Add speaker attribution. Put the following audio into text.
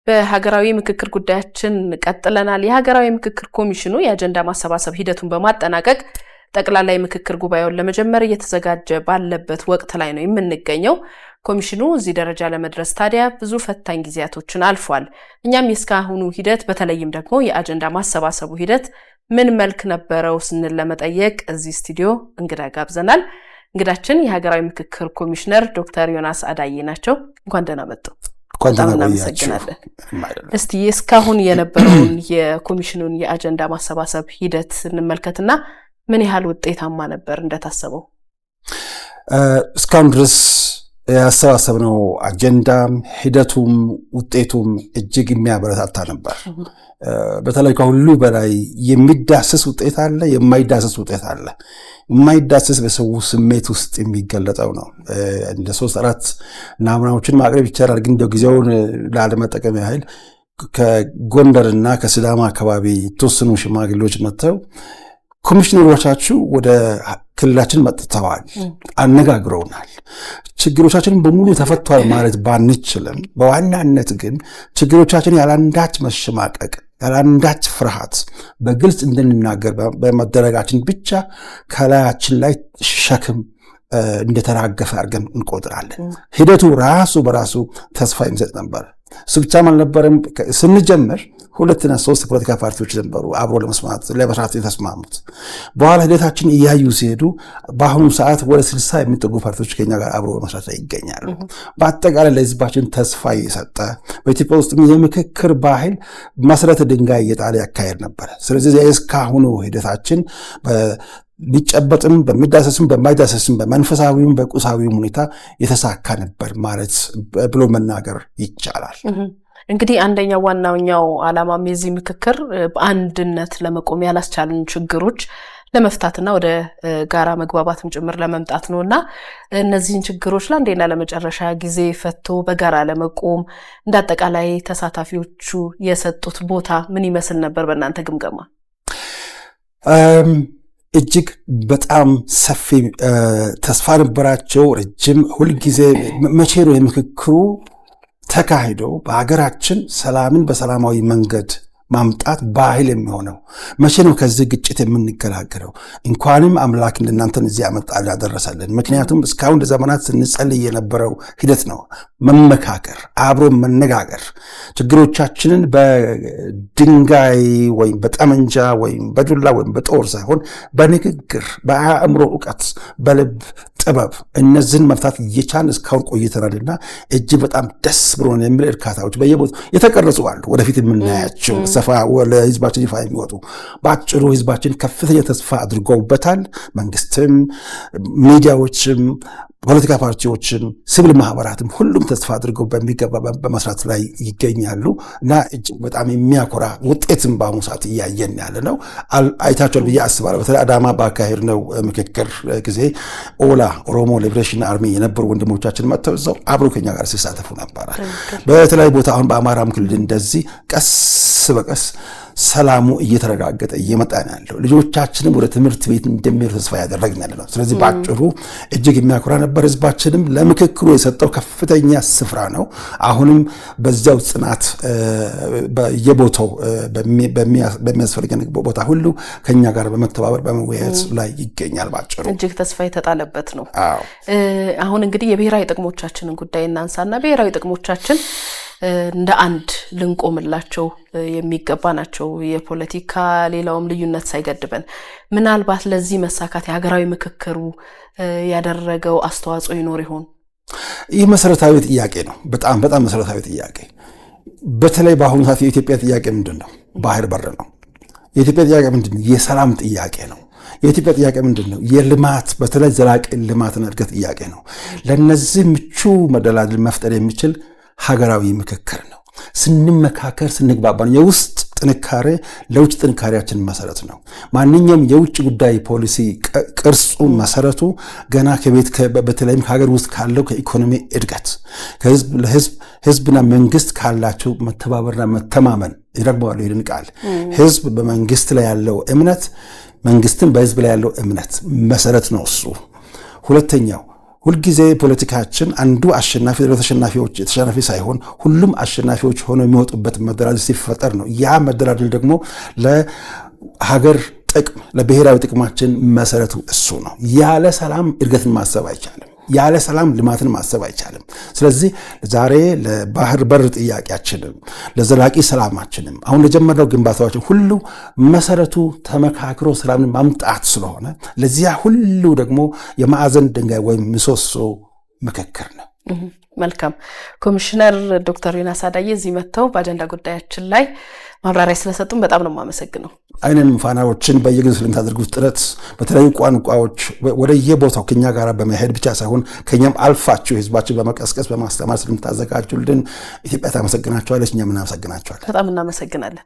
Speaker 1: በሀገራዊ ምክክር ጉዳያችን ቀጥለናል። የሀገራዊ ምክክር ኮሚሽኑ የአጀንዳ ማሰባሰብ ሂደቱን በማጠናቀቅ ጠቅላላ ምክክር ጉባኤውን ለመጀመር እየተዘጋጀ ባለበት ወቅት ላይ ነው የምንገኘው። ኮሚሽኑ እዚህ ደረጃ ለመድረስ ታዲያ ብዙ ፈታኝ ጊዜያቶችን አልፏል። እኛም የስካሁኑ ሂደት በተለይም ደግሞ የአጀንዳ ማሰባሰቡ ሂደት ምን መልክ ነበረው ስንል ለመጠየቅ እዚህ ስቱዲዮ እንግዳ ጋብዘናል። እንግዳችን የሀገራዊ ምክክር ኮሚሽነር ዶክተር ዮናስ አዳዬ ናቸው። እንኳን ደህና መጡ።
Speaker 2: በጣም እናመሰግናለን።
Speaker 1: እስቲ እስካሁን የነበረውን የኮሚሽኑን የአጀንዳ ማሰባሰብ ሂደት እንመልከትና ምን ያህል ውጤታማ ነበር እንደታሰበው?
Speaker 2: እስካሁን ድረስ ያሰባሰብነው አጀንዳ ሂደቱም ውጤቱም እጅግ የሚያበረታታ ነበር። በተለይ ከሁሉ በላይ የሚዳሰስ ውጤት አለ፣ የማይዳሰስ ውጤት አለ። የማይዳሰስ በሰው ስሜት ውስጥ የሚገለጠው ነው። እንደ 3-4 ናሙናዎችን ማቅረብ ይቻላል፣ ግን ጊዜውን ላለመጠቀም ያህል ከጎንደርና ከሲዳማ አካባቢ የተወሰኑ ሽማግሌዎች መጥተው ኮሚሽነሮቻችሁ ወደ ክልላችን መጥተዋል፣ አነጋግረውናል። ችግሮቻችን በሙሉ ተፈቷል ማለት ባንችልም በዋናነት ግን ችግሮቻችን ያላንዳች መሸማቀቅ ያላንዳች ፍርሃት በግልጽ እንድንናገር በመደረጋችን ብቻ ከላያችን ላይ ሸክም እንደተራገፈ አድርገን እንቆጥራለን። ሂደቱ ራሱ በራሱ ተስፋ የሚሰጥ ነበር። እሱ ብቻም አልነበረም። ስንጀምር 2-3 ፖለቲካ ፓርቲዎች ነበሩ አብሮ ለመስራት የተስማሙት። በኋላ ሂደታችን እያዩ ሲሄዱ በአሁኑ ሰዓት ወደ 60 የሚጠጉ ፓርቲዎች ከኛ ጋር አብሮ መስራት ላይ ይገኛሉ። በአጠቃላይ ለህዝባችን ተስፋ እየሰጠ በኢትዮጵያ ውስጥ የምክክር ባህል መሰረተ ድንጋይ እየጣለ ያካሄድ ነበር። ስለዚህ እስካሁኑ ሂደታችን ሊጨበጥም በሚዳሰስም በማይዳሰስም በመንፈሳዊም በቁሳዊም ሁኔታ የተሳካ ነበር ማለት ብሎ መናገር ይቻላል።
Speaker 1: እንግዲህ አንደኛው ዋናው ዓላማም የዚህ ምክክር በአንድነት ለመቆም ያላስቻሉን ችግሮች ለመፍታትና ወደ ጋራ መግባባትም ጭምር ለመምጣት ነውና እነዚህን ችግሮች ለአንዴና ለመጨረሻ ጊዜ ፈቶ በጋራ ለመቆም እንዳጠቃላይ ተሳታፊዎቹ የሰጡት ቦታ ምን ይመስል ነበር በእናንተ ግምገማ?
Speaker 2: እጅግ በጣም ሰፊ ተስፋ ነበራቸው። ረጅም ሁልጊዜ መቼ ነው የምክክሩ ተካሂዶ በሀገራችን ሰላምን በሰላማዊ መንገድ ማምጣት ባህል የሚሆነው? መቼ ነው ከዚህ ግጭት የምንገላገለው? እንኳንም አምላክ እናንተን እዚህ አመጣልን ያደረሰልን። ምክንያቱም እስካሁን ዘመናት ስንጸልይ የነበረው ሂደት ነው። መመካከር፣ አብሮ መነጋገር፣ ችግሮቻችንን በድንጋይ ወይም በጠመንጃ ወይም በዱላ ወይም በጦር ሳይሆን በንግግር፣ በአእምሮ እውቀት፣ በልብ ጥበብ እነዚህን መፍታት እየቻልን እስካሁን ቆይተናልና እጅግ በጣም ደስ ብሎን የሚል እርካታዎች በየቦታው የተቀረጹ አሉ። ወደፊት የምናያቸው ሰፋ ለህዝባችን ይፋ የሚወጡ በአጭሩ ህዝባችን ከፍተኛ ተስፋ አድርገውበታል። መንግስትም፣ ሚዲያዎችም፣ ፖለቲካ ፓርቲዎችም፣ ሲቪል ማህበራትም ሁሉም ተስፋ አድርገው በሚገባ በመስራት ላይ ይገኛሉ እና እጅግ በጣም የሚያኮራ ውጤትም በአሁኑ ሰዓት እያየን ያለ ነው። አይታችኋል ብዬ አስባለሁ። በተለይ አዳማ ባካሄድ ነው ምክክር ጊዜ ኦላ ኦሮሞ ሊብሬሽን አርሚ የነበሩ ወንድሞቻችን መጥተው እዛው አብሮ ከኛ ጋር ሲሳተፉ ነበር። በተለይ ቦታ አሁን በአማራም ክልል እንደዚህ ቀስ በቀስ ሰላሙ እየተረጋገጠ እየመጣ ነው ያለው። ልጆቻችንም ወደ ትምህርት ቤት እንደሚሄዱ ተስፋ ያደረግን ያለ ነው። ስለዚህ ባጭሩ እጅግ የሚያኮራ ነበር። ህዝባችንም ለምክክሩ የሰጠው ከፍተኛ ስፍራ ነው። አሁንም በዚያው ጽናት በየቦታው በሚያስፈልገን ቦታ ሁሉ ከኛ ጋር በመተባበር በመወያየት ላይ ይገኛል። ባጭሩ
Speaker 1: እጅግ ተስፋ የተጣለበት ነው። አሁን እንግዲህ የብሔራዊ ጥቅሞቻችንን ጉዳይ እናንሳና ብሔራዊ ጥቅሞቻችን እንደ አንድ ልንቆምላቸው የሚገባ ናቸው። የፖለቲካ ሌላውም ልዩነት ሳይገድበን ምናልባት ለዚህ መሳካት የሀገራዊ ምክክሩ ያደረገው አስተዋጽኦ ይኖር ይሆን?
Speaker 2: ይህ መሰረታዊ ጥያቄ ነው። በጣም መሰረታዊ ጥያቄ። በተለይ በአሁኑ ሰዓት የኢትዮጵያ ጥያቄ ምንድን ነው? ባህር በር ነው። የኢትዮጵያ ጥያቄ ምንድን ነው? የሰላም ጥያቄ ነው። የኢትዮጵያ ጥያቄ ምንድን ነው? የልማት በተለይ ዘላቂ ልማትና እድገት ጥያቄ ነው። ለነዚህ ምቹ መደላድል መፍጠር የሚችል ሀገራዊ ምክክር ነው። ስንመካከር ስንግባባ ነው። የውስጥ ጥንካሬ ለውጭ ጥንካሬያችን መሰረት ነው። ማንኛውም የውጭ ጉዳይ ፖሊሲ ቅርጹ መሰረቱ ገና ከቤት በተለይም ከሀገር ውስጥ ካለው ከኢኮኖሚ እድገት ህዝብና መንግስት ካላቸው መተባበርና መተማመን ይረግባሉ። ይህን ቃል ህዝብ በመንግስት ላይ ያለው እምነት፣ መንግስትም በህዝብ ላይ ያለው እምነት መሰረት ነው እሱ። ሁለተኛው ሁልጊዜ ፖለቲካችን አንዱ አሸናፊ ተሸናፊ ሳይሆን ሁሉም አሸናፊዎች ሆነው የሚወጡበት መደላደል ሲፈጠር ነው። ያ መደላደል ደግሞ ለሀገር ጥቅም ለብሔራዊ ጥቅማችን መሰረቱ እሱ ነው። ያለ ሰላም እድገትን ማሰብ አይቻልም። ያለ ሰላም ልማትን ማሰብ አይቻልም። ስለዚህ ዛሬ ለባህር በር ጥያቄያችንም ለዘላቂ ሰላማችንም አሁን ለጀመረው ግንባታዎችን ሁሉ መሰረቱ ተመካክሮ ሰላምን ማምጣት ስለሆነ ለዚያ ሁሉ ደግሞ የማዕዘን ድንጋይ ወይም ምሰሶ ምክክር ነው።
Speaker 1: መልካም ኮሚሽነር ዶክተር ዮናስ አዳዬ እዚህ መጥተው በአጀንዳ ጉዳያችን ላይ ማብራሪያ ስለሰጡን በጣም ነው የማመሰግነው።
Speaker 2: አይነን ፋናዎችን በየጊዜው ስለምታደርጉት ጥረት በተለያዩ ቋንቋዎች ወደ የቦታው ከኛ ጋር በመሄድ ብቻ ሳይሆን ከኛም አልፋችሁ ህዝባችን በመቀስቀስ በማስተማር ስለምታዘጋጁልን ኢትዮጵያ ታመሰግናችኋለች፣ እኛም እናመሰግናችኋለን።
Speaker 1: በጣም እናመሰግናለን።